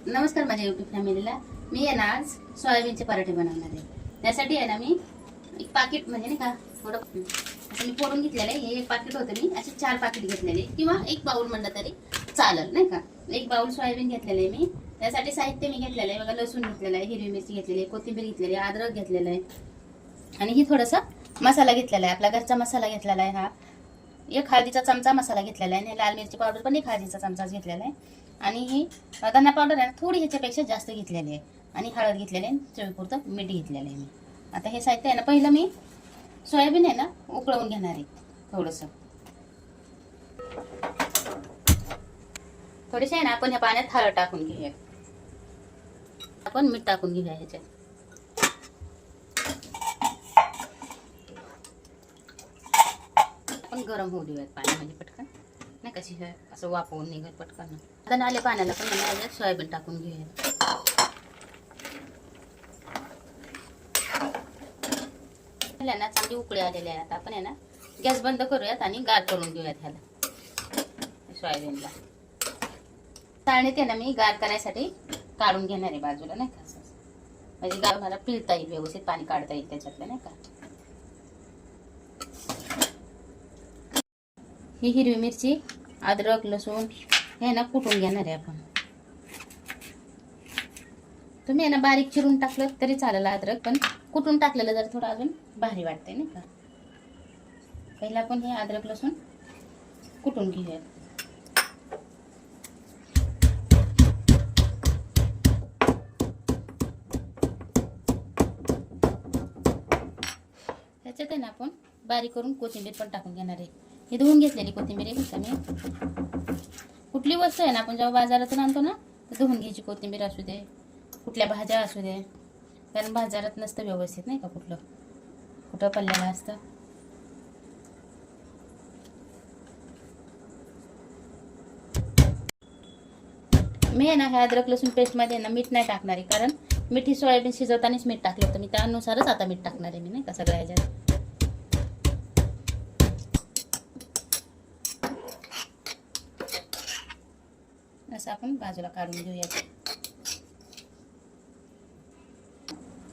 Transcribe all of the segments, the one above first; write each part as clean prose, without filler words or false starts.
नमस्कार माझ्या यूट्यूब फॅमिलीला. मी आहे ना आज सोयाबीनचे पराठे बनवणार आहे. त्यासाठी आहे ना मी एक पाकिट म्हणजे नाही का थोडं असं मी फोडून घेतलेलं आहे. हे एक पाकिट होतं, मी असे 4 पाकिट घेतलेले किंवा एक बाउल म्हणलं तरी चालेल नाही का. एक बाउल सोयाबीन घेतलेलं आहे मी. त्यासाठी साहित्य मी घेतलेलं आहे बघा. लसूण घेतलेलं आहे, हिरवी मिरची घेतलेली आहे, कोथिंबीर घेतलेली आहे, अद्रक घेतलेलं आहे आणि ही थोडासा मसाला घेतलेला आहे. आपला घरचा मसाला घेतलेला आहे. हा एक हळदीचा चमचा मसाला घेतलेला आहे आणि लाल मिरची पावडर पण एक हळदीचा चमचाच घेतलेला आहे आणि ही धना पावडर आहे थोडी ह्याच्यापेक्षा जास्त घेतलेली आहे आणि हळद घेतलेली आहे, चवीपुरतं मीठ घेतलेलं आहे मी. आता हे साहित्य आहे ना, पहिलं मी सोयाबीन आहे ना उकळवून घेणार आहे. थोडंसं थोडेसे आहे ना आपण ह्या पाण्यात हळद टाकून घेऊया. आपण मीठ टाकून घेऊया ह्याच्यात. आपण गरम होऊ देऊयात पाणी, म्हणजे पटकन नाही कशी असं वापरून निघत पटकन. आता नाले पाण्याला पण ह्याच्यात सोयाबीन टाकून घेऊया. ना चांगली उकळी आलेली आहे. आता आपण आहे ना गॅस बंद करूयात आणि गार करून घेऊयात ह्याला सोयाबीनला. चाळणीत आहे ना मी गार करायसाठी काढून घेणार आहे बाजूला नाही का, असं म्हणजे गार मला पिळता येईल व्यवस्थित, पाणी काढता येईल त्याच्यातलं नाही का. ही हिरवी मिरची, अद्रक, लसूण हे ना कुटून घेणार आहे आपण. तुम्ही आहे ना बारीक चिरून टाकलं तरी चालेल अद्रक, पण कुटून टाकलेलं जर थोडं अजून भारी वाटते नाही का. पहिला आपण हे अद्रक लसूण कुटून घेऊया. त्याच्यात आहे ना आपण बारीक करून कोथिंबीर पण टाकून घेणार आहे. हे धुवून घेतलेली कोथिंबीर आहे बघा मी. कुठली वस्तू आहे ना आपण जेव्हा बाजारातून आणतो ना तर धुवून घ्यायची. कोथिंबीर असू दे, कुठल्या भाज्या असू दे, कारण बाजारात नसतं व्यवस्थित नाही का, कुठं पडलेलं असतं. मी आहे ना ह्या अद्रक लसूण पेस्टमध्ये ना मीठ नाही टाकणार आहे, कारण मीठ ही सोयाबीन शिजवतानाच मीठ टाकलं तर मी त्यानुसारच आता मीठ टाकणार आहे मी नाही का सगळ्या ह्याच्यात. असं आपण बाजूला काढून घेऊया.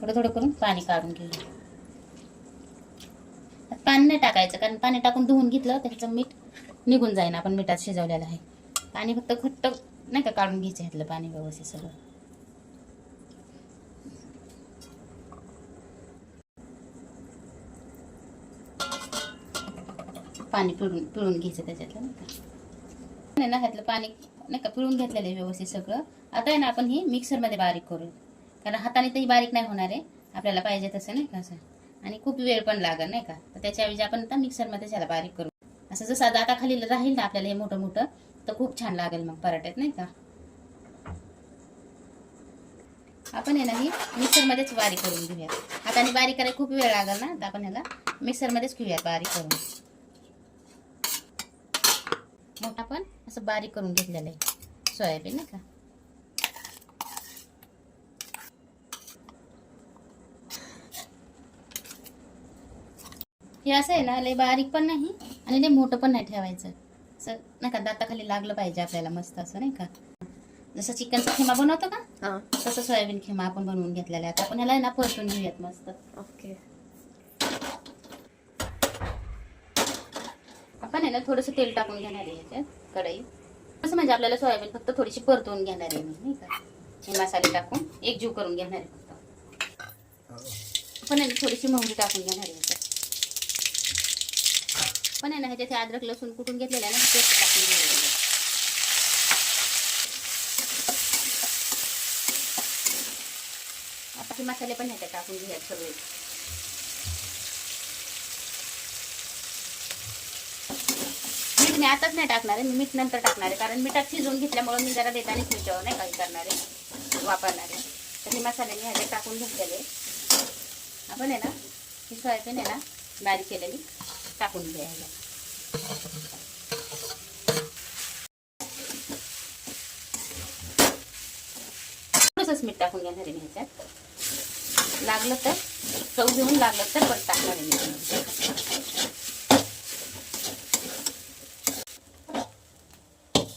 थोडं थोडं करून पाणी काढून घेऊया. पाणी नाही टाकायचं, कारण पाणी टाकून धुवून घेतलं त्याचं मीठ निघून जाईन. आपण मिठात शिजवलेलं आहे. पाणी फक्त घट्ट नाही का काढून घ्यायचं ह्यातलं पाणी व्यवस्थित सगळं. पाणी पिळून घ्यायचं त्याच्यातलं नाही ना. ह्यातलं पाणी नाही का पिळून घेतलेलं आहे व्यवस्थित सगळं. आता आहे ना आपण ही मिक्सरमध्ये बारीक करू, कारण हाताने तरी बारीक नाही होणार आहे आपल्याला पाहिजे तसं नाही का असं, आणि खूप वेळ पण लागेल नाही का. तर त्याच्याऐवजी आपण आता मिक्सरमध्ये त्याला बारीक करू. असं जसं दाताखाली राहील ना आपल्याला हे मोठं मोठं, तर खूप छान लागेल मग पराठ्यात नाही का. आपण आहे ना ही मिक्सरमध्येच बारीक करून घेऊया. हाताने बारीक करायला खूप वेळ लागेल ना, तर आपण ह्याला मिक्सरमध्येच घेऊयात बारीक करून. मग आपण असं बारीक करून घेतलेलं आहे सोयाबीन नाही का. हे असं आहे ना लय बारीक पण नाही आणि लय मोठं पण नाही ठेवायचं. असं नाही का दाताखाली लागलं पाहिजे आपल्याला मस्त असं नाही का. जसं चिकनचा खिमा बनवतो का तसं सोयाबीन खिमा आपण बनवून घेतलेला आहे. आता आपण ह्याला ना परतून घेऊयात मस्त. ओके. आपण आहे ना थोडंसं तेल टाकून घेणार आहे ह्याच्यात कढईत. असं म्हणजे आपल्याला सोयाबीन फक्त थोडीशी परतवून घेणार आहे मी नाही का. हे मसाले टाकून एकजीव करून घेणार आहे फक्त. आपण आहे ना थोडीशी मोहरी टाकून घेणार आहे ह्याच्यात. पण आहे ना ह्याच्यात अद्रक लसूण कुटून घेतलेलं आहे ना पेस्ट टाकून घेऊया. आता हे मसाले पण ह्याच्यात टाकून घेऊयात सगळे. मीठ मी आताच नाही टाकणार आहे, मी मीठ नंतर टाकणार आहे, कारण मिठात शिजवून घेतल्यामुळे मी जरा देतानीच मीठावर नाही काही करणार आहे वापरणार आहे. तर हे मसाले मी ह्याच्यात टाकून घेतलेले. आपण आहे ना ही सोयाबीन आहे ना बारीक केलेली टाकून घेऊया ह्याच्यात. थोडंसंच मीठ टाकून घेणार आहे मी ह्याच्यात. लागलं तर चव घेऊन लागलं तर परत टाकणार आहे मी.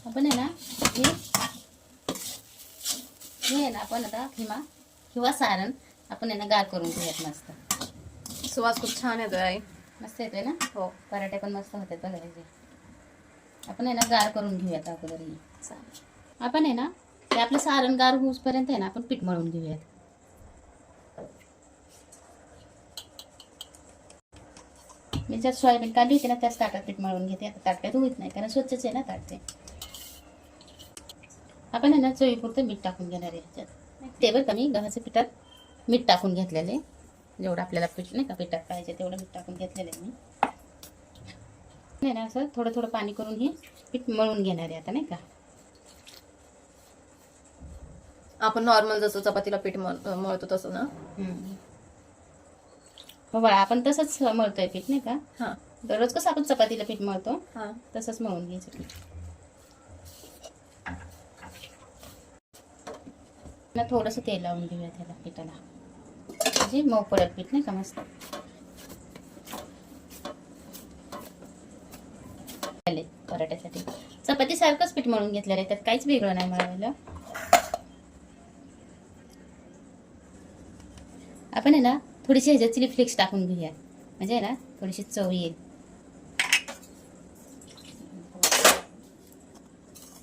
आपण आहे ना हे हे आहे ना आपण आता किंवा सारण आपण यांना गार करून घेऊयात मस्त. सुवास खूप छान येतोय आई. मस्त येतोय ना. हो. पराठे पण मस्त होतात बघा याचे. आपण आहे ना गार करून घेऊयात अगोदर. आपण आहे ना ते आपलं सारण गार होऊसपर्यंत आहे ना आपण पीठ मळून घेऊयात. मी ज्यात सोयाबीन काढली होती ना त्याच ताटात पीठ मळून घेते. आता ताट काय धुवत नाही कारण स्वच्छच आहे ना ताट ते. आपण आहे ना चवीपुरतं मीठ टाकून घेणार आहे ह्याच्यात. ते बरं का मी गव्हाच्या पिठात मीठ टाकून घेतलेले. जेवढं आपल्याला पीठ नाही का पिठात पाहिजे तेवढं मीठ टाकून घेतलेलं आहे मी. नाही ना असं थोडं थोडं पाणी करून हे पीठ मळून घेणार आहे आता नाही का. आपण नॉर्मल जसं चपातीला पीठ मळतो तसं ना. हो बाळा आपण तसंच मळतोय पीठ नाही का. हा. दररोज कसं आपण चपातीला पीठ मळतो हा. तसंच मळून घ्यायचं पीठ. थोडंसं तेल लावून घेऊया त्याला पिठाला म्हणजे मऊ पडत पीठ नाही का मस्त. पराठ्यासाठी चपाती सारखंच पीठ मळून घेतलेलं आहे त्यात काहीच वेगळं नाही मळवायला. आपण आहे ना थोडीशी ह्याच्यात चिली फ्लेक्स टाकून घेऊया म्हणजे आहे ना थोडीशी चव येईल.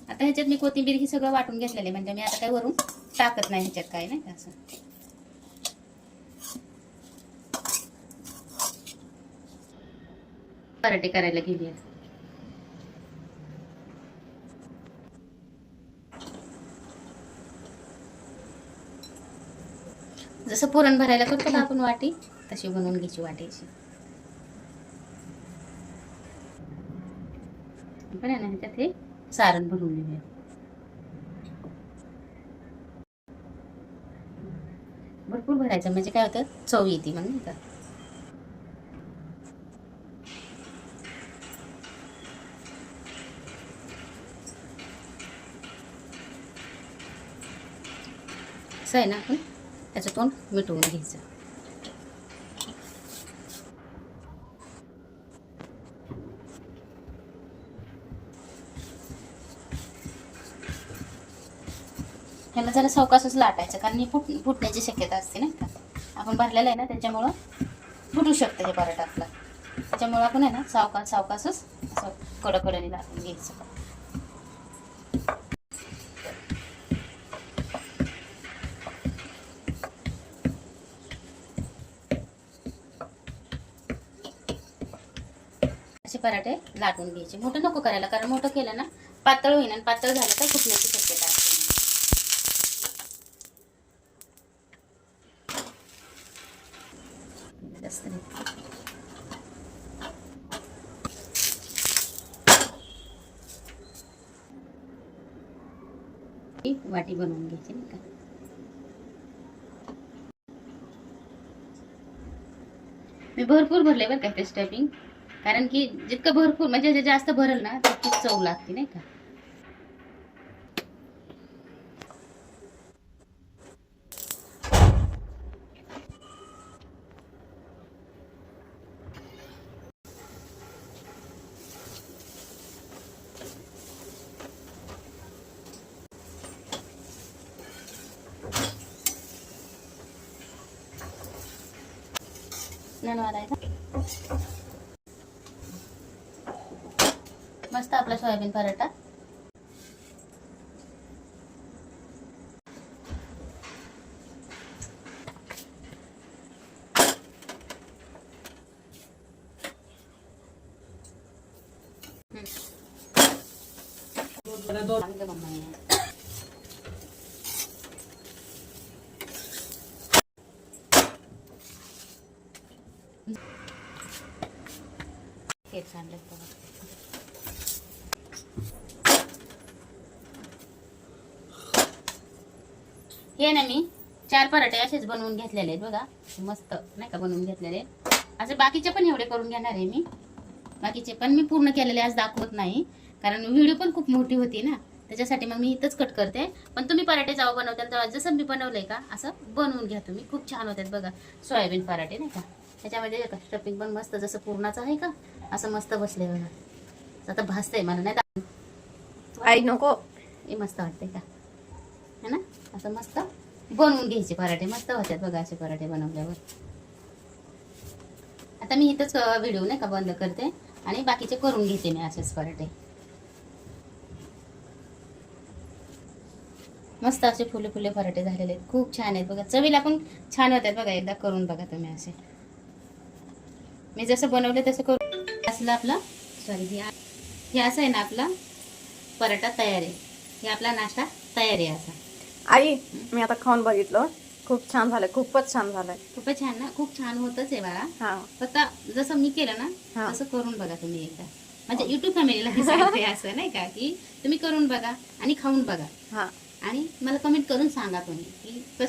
आता ह्याच्यात मी कोथिंबीर ही सगळं वाटून घेतलेलं आहे म्हणजे मी आता काय वरून टाकत नाही ह्याच्यात काय नाही का असं. पराठे करायला घेऊया. जसं पुरण भरायला करतो ना आपण वाटी तशी बनवून घ्यायची वाटीची. पण आहे ना ह्याच्यात हे सारण भरून घेऊया. भरपूर भरायचं म्हणजे काय होतं चव येते मग नाही का. असं आहे ना आपण त्याचं तोंड मिटवून घ्यायचं. ह्याला जरा सावकाशच लाटायचं कारण हे फुटण्याची शक्यता असते नाही का. आपण भरलेलं आहे ना त्याच्यामुळं फुटू शकतं हे पराठा आपला. त्याच्यामुळं आपण आहे ना सावकाशच असं कडकडीने लाटून घ्यायचं. असे पराठे लाटून घ्यायचे. मोठं नको करायला कारण मोठं केलं ना पातळ होईल आणि पातळ झालं तर फुटण्याची शक्यता असते. जास्त वाटी बनवून घ्यायची नाही का. मी भरपूर भरले बरं का ते स्टफिंग कारण की जितकं भरपूर म्हणजे जास्त भरल ना तितकी चव लागते नाही का. मस्त आपला सोयाबीन पराठा हेच आणलं बघा. हे ना मी 4 पराठे असेच बनवून घेतलेले आहेत बघा मस्त नाही का बनवून घेतलेले. असे बाकीचे पण एवढे करून घेणार आहे मी. बाकीचे पण मी पूर्ण केलेले आज दाखवत नाही कारण व्हिडिओ पण खूप मोठी होती ना त्याच्यासाठी मग मी इथंच कट करते. पण तुम्ही पराठे जेव्हा बनवताल तेव्हा जसं मी बनवलंय का असं बनवून घ्या तुम्ही. खूप छान होतात बघा सोयाबीन पराठे नाही का. त्याच्यामध्ये स्टफिंग पण मस्त जसं पूर्णाचं आहे का असं मस्त बसले बघा. आता भासतंय मला नाही आई नको हे मस्त वाटतंय का है ना. असं मस्त बनवून घ्यायचे पराठे. मस्त होतात बघा असे पराठे बनवल्यावर. आता मी इथंच व्हिडिओ नाही का बंद करते आणि बाकीचे करून घेते मी असेच पराठे. मस्त असे फुले फुले पराठे झालेले आहेत. खूप छान आहेत बघा. चवीला पण छान होतात बघा. एकदा करून बघा तुम्ही असे. मी जसं बनवले तसं करून असलं आपलं हे असं आहे ना आपला पराठा तयार आहे. हे आपला नाश्ता तयार आहे असा. आई मी आता खाऊन बघितलं, खूप छान झालंय, खूपच छान झालंय. खूपच छान ना. खूप छान होतच आहे बाळा. हा फक्त जसं मी केलं हा. ना तसं करून बघा तुम्ही एकदा. म्हणजे युट्यूब फॅमिलीला मी सांगते असं नाही का की तुम्ही करून बघा आणि खाऊन बघा हा आणि मला कमेंट करून सांगा तुम्ही की